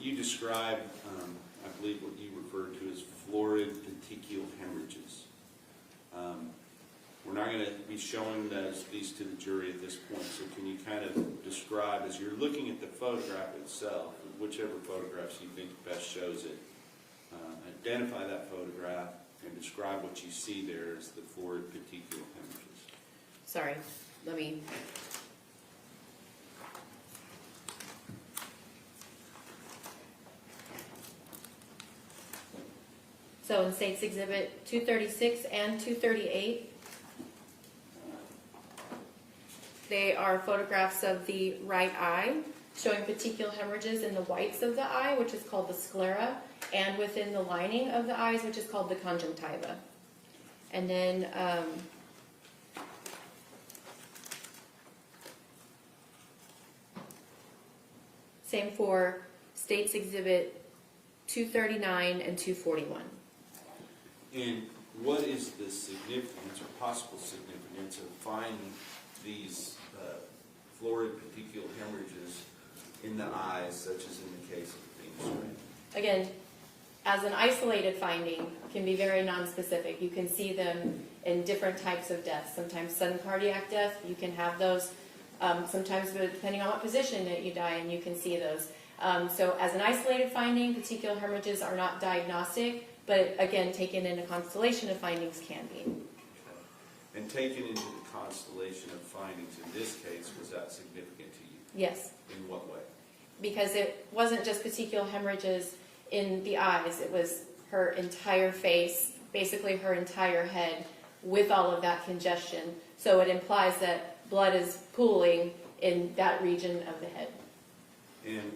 you described, I believe, what you referred to as florid petechial hemorrhages. We're not going to be showing these to the jury at this point, so can you kind of describe, as you're looking at the photograph itself, whichever photographs you think best shows it, identify that photograph and describe what you see there as the florid petechial hemorrhages. Sorry, let me... So in States Exhibit 236 and 238, they are photographs of the right eye showing petechial hemorrhages in the whites of the eye, which is called the sclera, and within the lining of the eyes, which is called the conjunctiva. And then same for States Exhibit 239 and 241. And what is the significance or possible significance of finding these florid petechial hemorrhages in the eyes, such as in the case of Athena Strand? Again, as an isolated finding, can be very nonspecific. You can see them in different types of deaths. Sometimes sudden cardiac death, you can have those. Sometimes depending on what position that you die in, you can see those. So as an isolated finding, petechial hemorrhages are not diagnostic, but again, taken in a constellation of findings can be. Okay. And taken into the constellation of findings in this case, was that significant to you? Yes. In what way? Because it wasn't just petechial hemorrhages in the eyes, it was her entire face, basically her entire head, with all of that congestion. So it implies that blood is pooling in that region of the head. And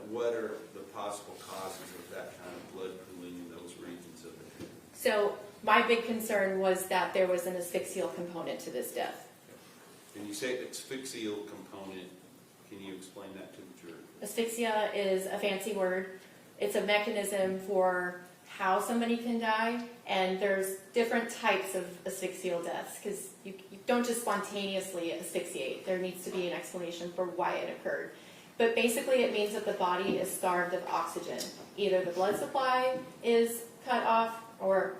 what are the possible causes of that kind of blood pooling in those regions of the head? So my big concern was that there was an asphyxial component to this death. And you say asphyxial component. Can you explain that to the jury? Asphyxia is a fancy word. It's a mechanism for how somebody can die, and there's different types of asphyxial deaths because you don't just spontaneously asphyxiate. There needs to be an explanation for why it occurred. But basically it means that the body is starved of oxygen. Either the blood supply is cut off or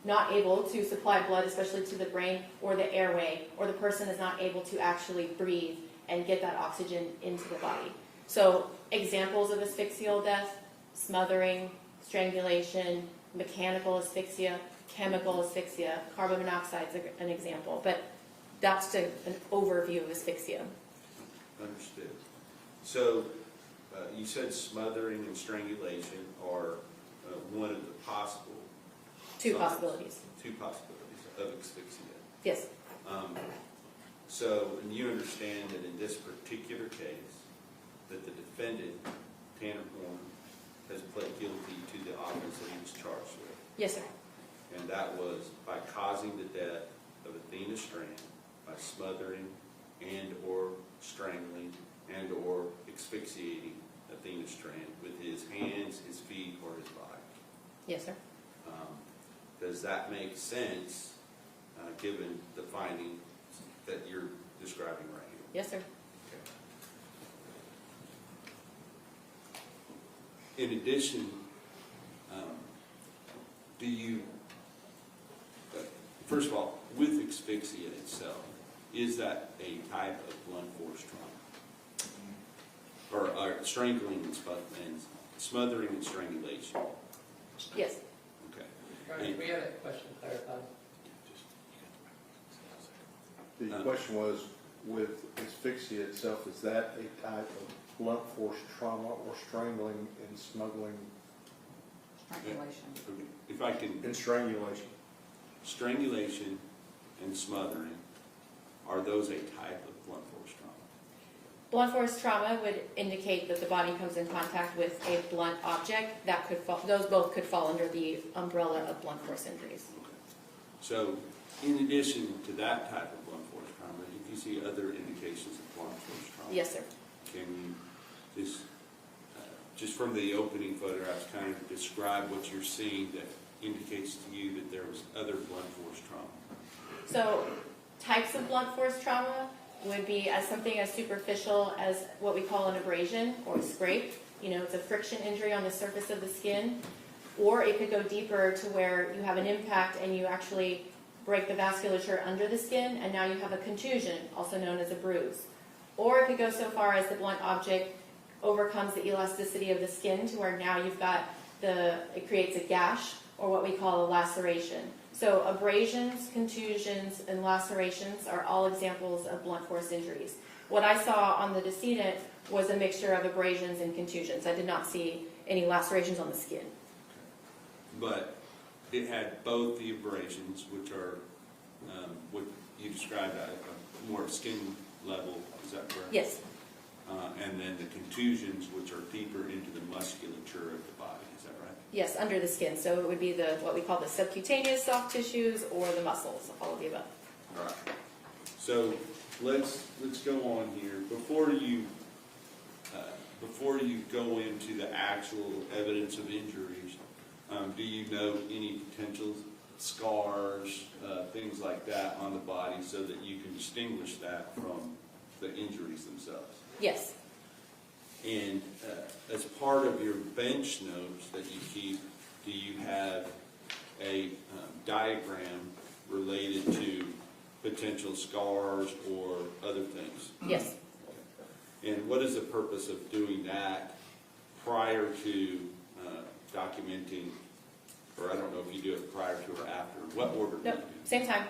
not able to supply blood, especially to the brain or the airway, or the person is not able to actually breathe and get that oxygen into the body. So examples of asphyxial death: smothering, strangulation, mechanical asphyxia, chemical asphyxia, carbon monoxide is an example. But that's an overview of asphyxia. Understood. So you said smothering and strangulation are one of the possible Two possibilities. Two possibilities of asphyxia. Yes. So, and you understand that in this particular case, that the defendant, Tanner Horn, has pled guilty to the offense that he was charged with. Yes, sir. And that was by causing the death of Athena Strand by smothering and or strangling and or asphyxiating Athena Strand with his hands, his feet, or his body. Yes, sir. Does that make sense given the finding that you're describing right here? Yes, sir. Okay. In addition, do you, first of all, with asphyxia itself, is that a type of blunt force trauma? Or strangling and smothering and strangulation? Yes. Okay. We had a question clarified. The question was, with asphyxia itself, is that a type of blunt force trauma or strangling and smuggling? Strangulation. If I can, And strangulation. strangulation and smothering, are those a type of blunt force trauma? Blunt force trauma would indicate that the body comes in contact with a blunt object. That could fall, those both could fall under the umbrella of blunt force injuries. Okay. So, in addition to that type of blunt force trauma, if you see other indications of blunt force trauma, Yes, sir. can you just from the opening photographs, kind of describe what you're seeing that indicates to you that there was other blunt force trauma? So, types of blunt force trauma, would be as something as superficial as what we call an abrasion or a scrape. It's a friction injury on the surface of the skin. Or it could go deeper to where you have an impact and you actually break the vasculature under the skin, and now you have a contusion, also known as a bruise. Or it could go so far as the blunt object overcomes the elasticity of the skin to where now you've got it creates a gash, or what we call a laceration. So abrasions, contusions, and lacerations are all examples of blunt force injuries. What I saw on the decedent was a mixture of abrasions and contusions. I did not see any lacerations on the skin. But it had both the abrasions, which are what you described at a more skin level, is that correct? Yes. And then the contusions, which are deeper into the musculature of the body, is that right? Yes, under the skin. So it would be what we call the subcutaneous soft tissues or the muscles, all of the above. All right. So let's go on here. Before you go into the actual evidence of injuries, do you note any potential scars, things like that on the body so that you can distinguish that from the injuries themselves? Yes. And as part of your bench notes that you keep, do you have a diagram related to potential scars or other things? Yes. And what is the purpose of doing that prior to documenting, or I don't know if you do it prior to or after? What order do you No, do? same time.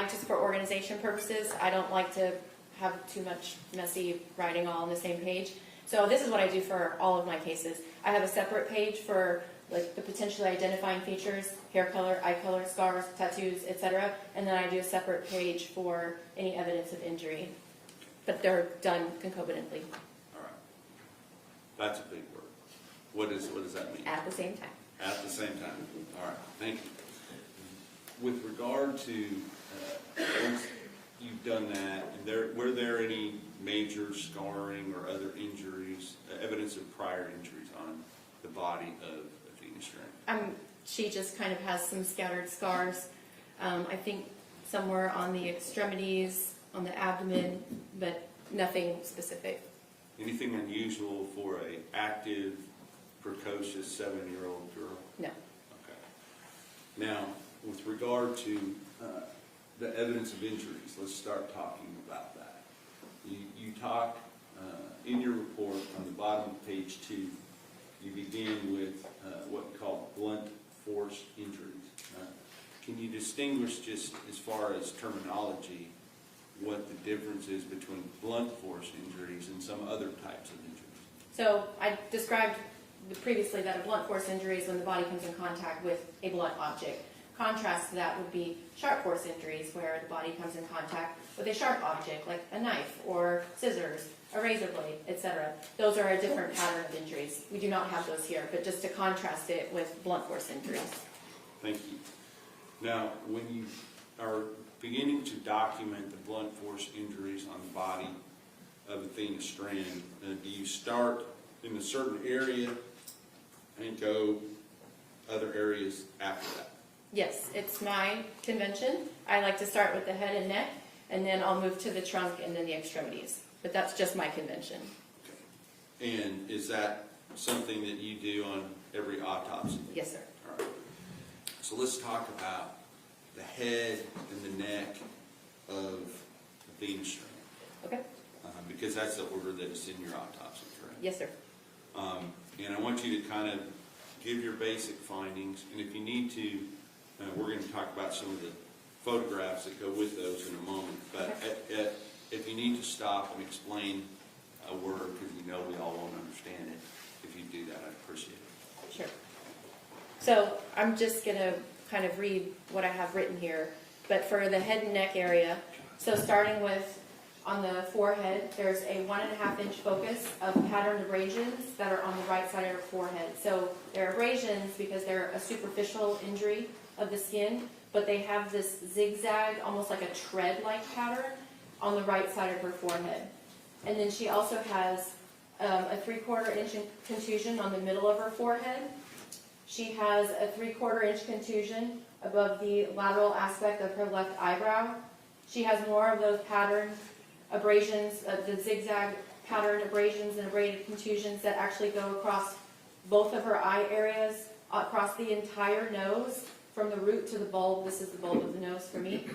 Just for organization purposes, I don't like to have too much messy writing all on the same page. So this is what I do for all of my cases. I have a separate page for like the potentially identifying features, hair color, eye color, scars, tattoos, etc. And then I do a separate page for any evidence of injury. But they're done concomitantly All right. That's a big word. What does that mean? at the same time. At the same time. All right, thank you. With regard to, once you've done that, and were there any major scarring or other injuries, evidence of prior injuries on the body of Athena Strand? She just kind of has some scattered scars. I think somewhere on the extremities, on the abdomen, but nothing specific. Anything unusual for a active, precocious 7-year-old girl? No. Okay. Now, with regard to the evidence of injuries, let's start talking about that. You talk in your report on the bottom of page 2, you begin with what you call blunt force injuries. Can you distinguish, just as far as terminology, what the difference is between blunt force injuries and some other types of injuries? So I described previously that a blunt force injury is when the body comes in contact with a blunt object. Contrast to that would be sharp force injuries, where the body comes in contact with a sharp object like a knife or scissors, a razor blade, etc. Those are a different pattern of injuries. We do not have those here, but just to contrast it with blunt force injuries. Thank you. Now, when you are beginning to document the blunt force injuries on the body of Athena Strand, do you start in a certain area and go other areas after that? Yes, it's my convention. I like to start with the head and neck, and then I'll move to the trunk and then the extremities. But that's just my convention. Okay. And is that something that you do on every autopsy? Yes, sir. All right. So let's talk about the head and the neck of Athena Strand. Okay. Because that's the order that is in your autopsy, correct? Yes, sir. And I want you to kind of give your basic findings, and if you need to, we're going to talk about some of the photographs that go with those in a moment, but Okay. if you need to stop and explain a word, because you know we all won't understand it, if you do that, I'd appreciate it. Sure. So I'm just going to kind of read what I have written here, but for the head and neck area, so starting with on the forehead, there's a 1.5 inch focus of patterned abrasions that are on the right side of her forehead. So they're abrasions because they're a superficial injury of the skin, but they have this zigzag, almost like a tread-like pattern on the right side of her forehead. And then she also has a 3/4 inch contusion on the middle of her forehead. She has a 3/4 inch contusion above the lateral aspect of her left eyebrow. She has more of those patterns abrasions, the zigzag pattern abrasions and abraded contusions that actually go across both of her eye areas, across the entire nose, from the root to the bulb. This is the bulb of the nose for me.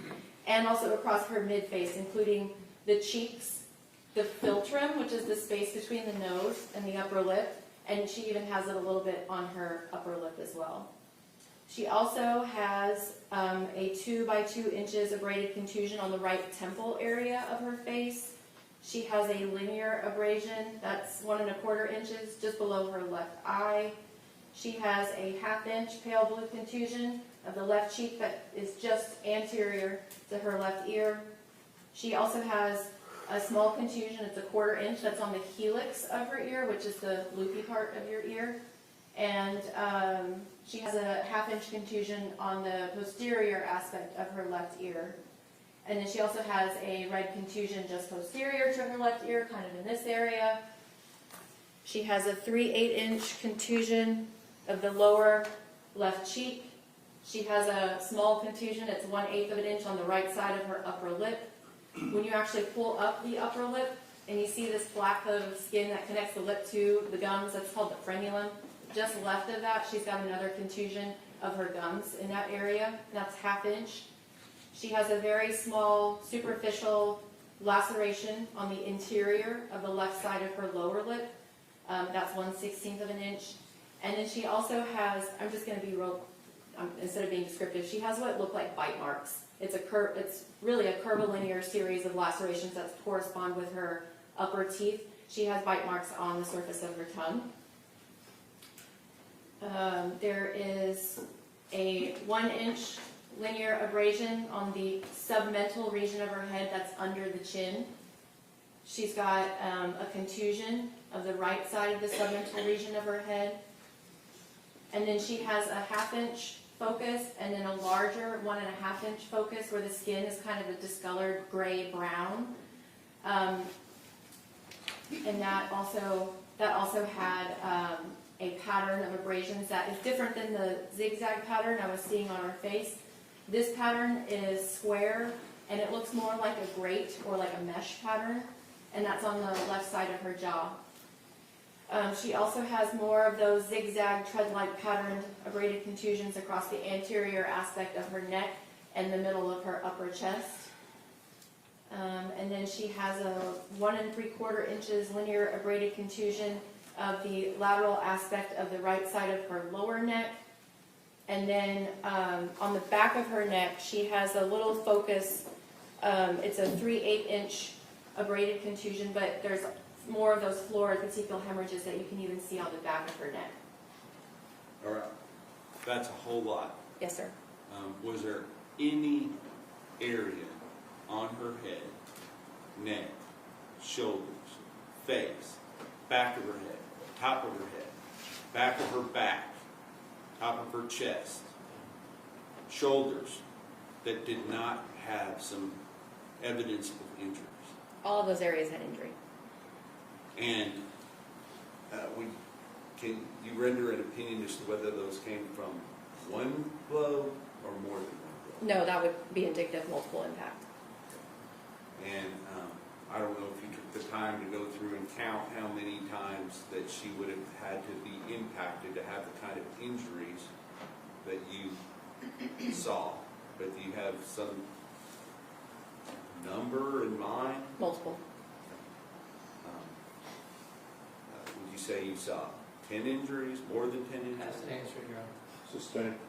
And also across her mid-face, including the cheeks, the philtrum, which is the space between the nose and the upper lip, and she even has it a little bit on her upper lip as well. She also has a 2 by 2 inches abraded contusion on the right temple area of her face. She has a linear abrasion that's 1 1/4 inches just below her left eye. She has a 1/2 inch pale blue contusion of the left cheek that is just anterior to her left ear. She also has a small contusion, it's a 1/4 inch, that's on the helix of her ear, which is the loopy part of your ear. And she has a 1/2 inch contusion on the posterior aspect of her left ear. And then she also has a red contusion just posterior to her left ear, kind of in this area. She has a 3/8 inch contusion of the lower left cheek. She has a small contusion, it's 1/8 of an inch on the right side of her upper lip. When you actually pull up the upper lip and you see this flap of skin that connects the lip to the gums, that's called the frenulum. Just left of that, she's got another contusion of her gums in that area, and that's 1/2 inch. She has a very small superficial laceration on the interior of the left side of her lower lip. That's 1/16 of an inch. And then she also has, I'm just going to be real, instead of being descriptive, she has what look like bite marks. It's really a curvilinear series of lacerations that correspond with her upper teeth. She has bite marks on the surface of her tongue. There is a 1 inch linear abrasion on the submental region of her head that's under the chin. She's got a contusion of the right side of the submental region of her head. And then she has a 1/2 inch focus and then a larger 1 1/2 inch focus where the skin is kind of a discolored gray-brown. And that also had a pattern of abrasions that is different than the zigzag pattern I was seeing on her face. This pattern is square and it looks more like a grate or like a mesh pattern, and that's on the left side of her jaw. She also has more of those zigzag tread-like patterned abraded contusions across the anterior aspect of her neck and the middle of her upper chest. And then she has a 1 3/4 inches linear abraded contusion of the lateral aspect of the right side of her lower neck. And then on the back of her neck, she has a little focus. It's a 3/8 inch abraded contusion, but there's more of those floor petechial hemorrhages that you can even see on the back of her neck. All right, that's a whole lot. Yes, sir. Was there any area on her head, neck, shoulders, face, back of her head, top of her head, back of her back, top of her chest, shoulders, that did not have some evidence of injuries? All of those areas had injury. And can you render an opinion as to whether those came from one blow or more than one blow? No, that would be indicative of multiple impact. And I don't know if you took the time to go through and count how many times that she would have had to be impacted to have the kind of injuries that you saw. But do you have some number in mind? Multiple. Would you say you saw 10 injuries, more than 10 injuries? That's the answer, Your Honor. Sustained.